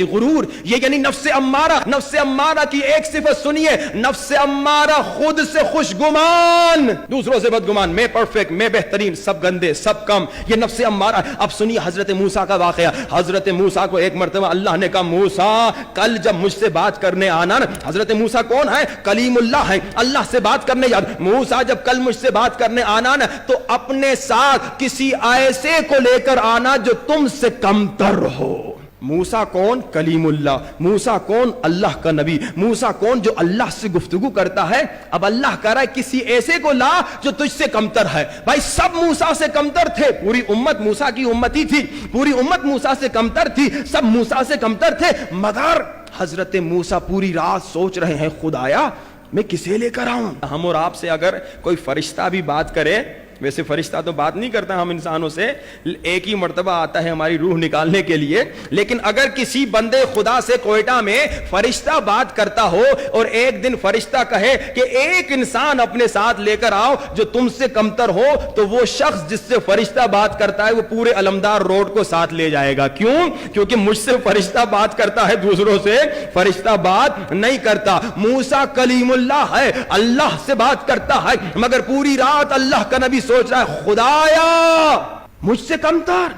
غرور یہ یعنی نفس امارہ. نفس امارہ کی ایک صفت سنیے, نفس امارہ خود سے خوش گمان, دوسروں سے بدگمان, میں پرفیکٹ, میں بہترین, سب گندے, سب کم, یہ نفس امارہ. اب سنیے حضرت موسیٰ کا واقعہ. حضرت موسیٰ کو ایک مرتبہ اللہ نے کہا موسیٰ کل جب مجھ سے بات کرنے آنا. حضرت موسیٰ کون ہے؟ کلیم اللہ ہے, اللہ سے بات کرنے یاد. موسیٰ جب کل مجھ سے بات کرنے آنا نا تو اپنے ساتھ کسی ایسے کو لے کر آنا جو تم سے کمتر ہو. موسیٰ کون؟ کلیم اللہ. موسیٰ کون؟ اللہ کا نبی. موسیٰ کون؟ جو اللہ سے گفتگو کرتا ہے. اب اللہ کہہ رہا ہے کسی ایسے کو لا جو تجھ سے کمتر ہے. بھائی سب موسیٰ سے کمتر تھے, پوری امت موسیٰ کی امتی تھی, پوری امت موسیٰ سے کمتر تھی, سب موسیٰ سے کمتر تھے, مگر حضرت موسیٰ پوری رات سوچ رہے ہیں خدایا میں کسے لے کر آؤں. ہم اور آپ سے اگر کوئی فرشتہ بھی بات کرے, ویسے فرشتہ تو بات نہیں کرتا ہم انسانوں سے, ایک ہی مرتبہ آتا ہے ہماری روح نکالنے کے لیے, لیکن اگر کسی بندے خدا سے کوئٹہ میں فرشتہ بات کرتا ہو اور ایک دن فرشتہ کہے کہ ایک انسان اپنے ساتھ لے کر آؤ جو تم سے کمتر ہو, تو وہ شخص جس سے فرشتہ بات کرتا ہے وہ پورے علمدار روڈ کو ساتھ لے جائے گا. کیوں؟ کیونکہ مجھ سے فرشتہ بات کرتا ہے, دوسروں سے فرشتہ بات نہیں کرتا. موسیٰ کلیم اللہ ہے, اللہ سے بات کرتا ہے, مگر پوری رات اللہ کا نبی سوچ رہا ہے خدایا مجھ سے کمتر.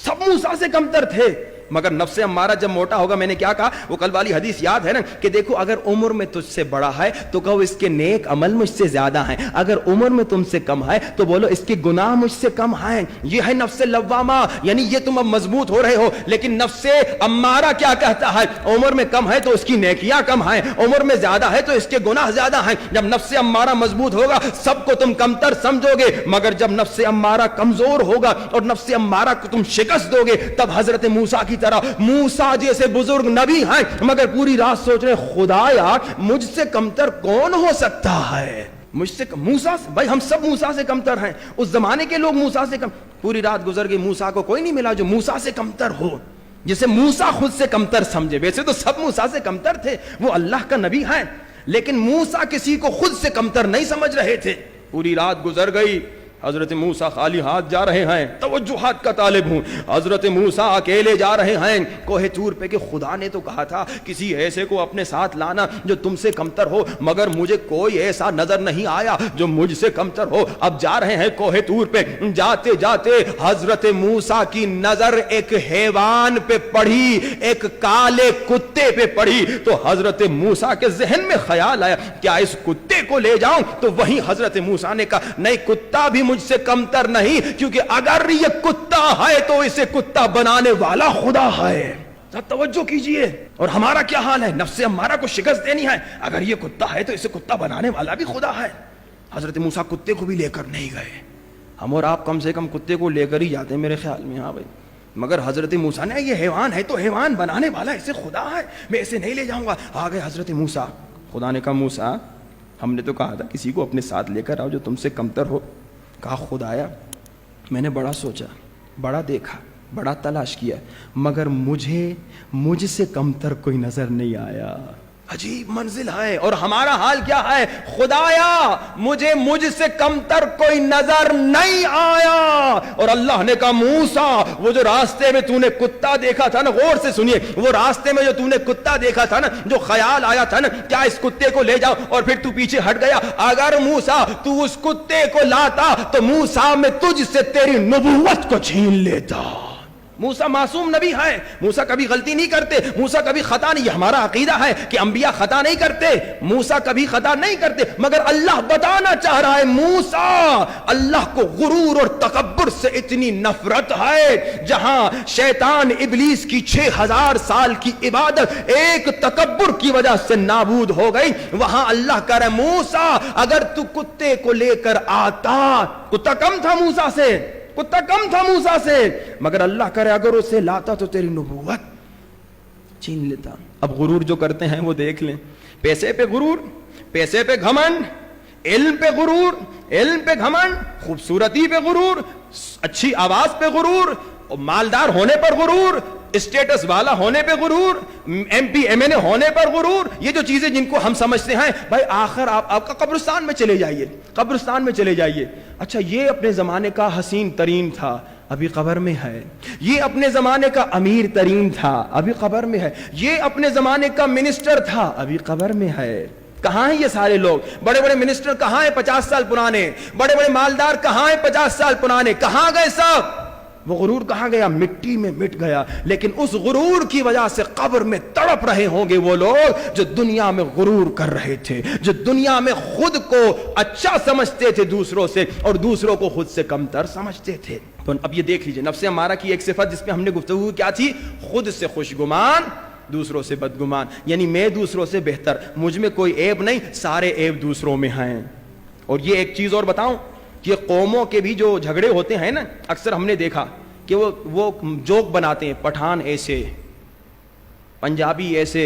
سب موسیٰ سے کمتر تھے, مگر نفس امارہ جب موٹا ہوگا, میں نے کیا کہا, وہ کل والی حدیث یاد ہے نا کہ دیکھو اگر عمر میں تجھ سے بڑا ہے تو کہو اس کے نیک عمل مجھ سے زیادہ ہیں, اگر عمر میں تم سے کم ہے تو بولو اس کے گناہ مجھ سے کم ہیں. یہ ہے نفس لوامہ, یعنی یہ تم اب مضبوط ہو رہے ہو. لیکن نفس امارہ کیا کہتا ہے, عمر میں کم ہے تو اس کی نیکیاں کم ہیں, عمر میں زیادہ ہے تو اس کے گناہ زیادہ ہیں. جب نفس امارہ مضبوط ہوگا سب کو تم کمتر سمجھو گے, مگر جب نفس امارہ کمزور ہوگا اور نفس امارہ کو تم شکست دو گے, تب حضرت موسیٰ کی طرح, موسیٰ جیسے بزرگ نبی ہیں مگر پوری رات سوچ رہے خدایا مجھ سے کمتر کون ہو سکتا ہے. مجھ سے موسیٰ, بھائی ہم سب موسیٰ سے کمتر ہیں, اس زمانے کے لوگ موسیٰ سے کم. پوری رات گزر گئی, موسیٰ کو کوئی نہیں ملا جو موسیٰ سے کمتر ہو, جسے موسیٰ خود سے کمتر سمجھے. ویسے تو سب موسیٰ سے کمتر تھے, وہ اللہ کا نبی ہیں, لیکن موسیٰ کسی کو خود سے کمتر نہیں سمجھ رہے تھے. پوری رات گزر گئی, حضرت موسیٰ خالی ہاتھ جا رہے ہیں, توجہات کا طالب ہوں. حضرت موسیٰ اکیلے جا رہے ہیں کوہ طور پہ کہ خدا نے تو کہا تھا کسی ایسے کو اپنے ساتھ لانا جو تم سے کمتر ہو, مگر مجھے کوئی ایسا نظر نہیں آیا جو مجھ سے کمتر ہو. اب جا رہے ہیں کوہ طور پہ, جاتے جاتے حضرت موسیٰ کی نظر ایک حیوان پہ پڑی, ایک کالے کتے پہ پڑی. تو حضرت موسیٰ کے ذہن میں خیال آیا کیا اس کتے کو لے جاؤں, تو وہیں حضرت موسیٰ نے کہا نہیں, کتا بھی مجھ سے کمتر نہیں, کیونکہ اگر یہ کتا ہے تو اسے کتا بنانے والا خدا ہے. توجہ کیجئے. اور ہمارا کیا حال ہے, نفس امارہ کو شکست دینی ہے, اگر یہ کتا ہے تو اسے کتا بنانے والا بھی خدا ہے. حضرت موسیٰ کتے کو بھی لے کر نہیں گئے. ہم اور آپ کم سے کم کتے کو لے کر ہی جاتے ہیں میرے خیال میں. ہاں بھائی, مگر حضرت موسیٰ نے یہ حیوان ہے تو حیوان بنانے والا اسے خدا ہے, میں اسے نہیں لے جاؤں گا. آ گئے حضرت موسیٰ. خدا نے کہا موسیٰ ہم نے تو کہا تھا کسی کو اپنے ساتھ لے کر آؤ جو تم سے کمتر ہو. کہا خدایا میں نے بڑا سوچا, بڑا دیکھا, بڑا تلاش کیا, مگر مجھ سے کمتر کوئی نظر نہیں آیا. عجیب منزل ہے. اور ہمارا حال کیا ہے, خدایا مجھ سے کمتر کوئی نظر نہیں آیا. اور اللہ نے کہا موسیٰ وہ جو راستے میں تو نے کتا دیکھا تھا نا, غور سے سنیے, وہ راستے میں جو تو نے کتا دیکھا تھا نا, جو خیال آیا تھا نا کیا اس کتے کو لے جاؤ, اور پھر تو پیچھے ہٹ گیا. اگر موسیٰ تو اس کتے کو لاتا تو موسیٰ میں تجھ سے تیری نبوت کو چھین لیتا. موسیٰ معصوم نبی ہے, موسیٰ کبھی غلطی نہیں کرتے, موسیٰ کبھی خطا نہیں. یہ ہمارا عقیدہ ہے کہ انبیاء خطا نہیں کرتے, موسیٰ کبھی خطا نہیں کرتے, مگر اللہ بتانا چاہ رہا ہے موسیٰ اللہ کو غرور اور تکبر سے اتنی نفرت ہے. جہاں شیطان ابلیس کی 6000 سال کی عبادت ایک تکبر کی وجہ سے نابود ہو گئی, وہاں اللہ کہہ رہا ہے موسیٰ اگر تو کتے کو لے کر آتا, کتا کم تھا موسیٰ سے, کتا کم تھا موسیٰ سے, مگر اللہ کرے اگر اسے لاتا تو تیری نبوت چھین لیتا. اب غرور جو کرتے ہیں وہ دیکھ لیں, پیسے پہ غرور, پیسے پہ گھمنڈ, علم پہ غرور, علم پہ گھمنڈ, خوبصورتی پہ غرور, اچھی آواز پہ غرور, مالدار ہونے پر غرور, اسٹیٹس والا ہونے پہ غرور, ایم پی ایم این اے ہونے پر غرور. یہ جو چیزیں جن کو ہم سمجھتے ہیں بھائی آخر آپ کا قبرستان میں چلے جائیے, قبرستان میں چلے جائیے. اچھا یہ اپنے زمانے کا حسین ترین تھا, ابھی قبر میں ہے. یہ اپنے زمانے کا امیر ترین تھا, ابھی قبر میں ہے. یہ اپنے زمانے کا منسٹر تھا, ابھی قبر میں ہے. کہاں ہیں یہ سارے لوگ؟ بڑے بڑے منسٹر کہاں ہیں 50 سال پرانے؟ بڑے بڑے مالدار کہاں ہیں 50 سال پرانے؟ کہاں گئے سب؟ وہ غرور کہاں گیا؟ مٹی میں مٹ گیا. لیکن اس غرور کی وجہ سے قبر میں تڑپ رہے ہوں گے وہ لوگ جو دنیا میں غرور کر رہے تھے, جو دنیا میں خود کو اچھا سمجھتے تھے دوسروں سے اور دوسروں کو خود سے کمتر سمجھتے تھے. تو اب یہ دیکھ لیجئے نفس امارہ کی ایک صفت جس پہ ہم نے گفتگو کیا تھی, خود سے خوشگمان دوسروں سے بدگمان. یعنی میں دوسروں سے بہتر, مجھ میں کوئی عیب نہیں, سارے عیب دوسروں میں ہیں. اور یہ ایک چیز اور بتاؤں, یہ قوموں کے بھی جو جھگڑے ہوتے ہیں نا, اکثر ہم نے دیکھا کہ وہ جوک بناتے ہیں, پٹھان ایسے, پنجابی ایسے,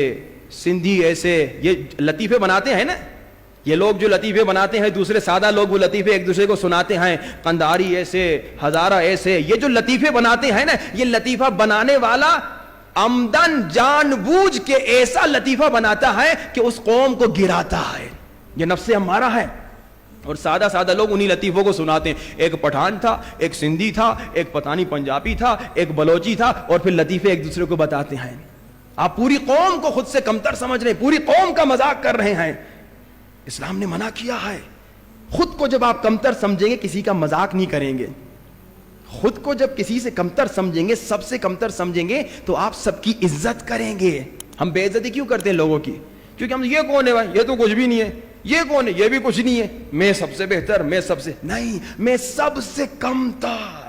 سندھی ایسے, یہ لطیفے بناتے ہیں نا. یہ لوگ جو لطیفے بناتے ہیں, دوسرے سادہ لوگ وہ لطیفے ایک دوسرے کو سناتے ہیں, قنداری ایسے, ہزارہ ایسے. یہ جو لطیفے بناتے ہیں نا, یہ لطیفہ بنانے والا عمدن جان بوجھ کے ایسا لطیفہ بناتا ہے کہ اس قوم کو گراتا ہے. یہ نفس امارہ ہے. اور سادہ سادہ لوگ انہی لطیفوں کو سناتے ہیں. ایک پٹھان تھا, ایک سندھی تھا, ایک پتہ نہیں پنجابی تھا, ایک بلوچی تھا, اور پھر لطیفے ایک دوسرے کو بتاتے ہیں. آپ پوری قوم کو خود سے کمتر سمجھ رہے ہیں, پوری قوم کا مذاق کر رہے ہیں. اسلام نے منع کیا ہے. خود کو جب آپ کمتر سمجھیں گے, کسی کا مذاق نہیں کریں گے. خود کو جب کسی سے کمتر سمجھیں گے, سب سے کمتر سمجھیں گے, تو آپ سب کی عزت کریں گے. ہم بے عزتی کیوں کرتے ہیں لوگوں کی؟ کیونکہ ہم یہ کون ہے بھائی, یہ تو کچھ بھی نہیں ہے, یہ کون ہے, یہ بھی کچھ نہیں ہے, میں سب سے بہتر, میں سب سے نہیں, میں سب سے کمتر.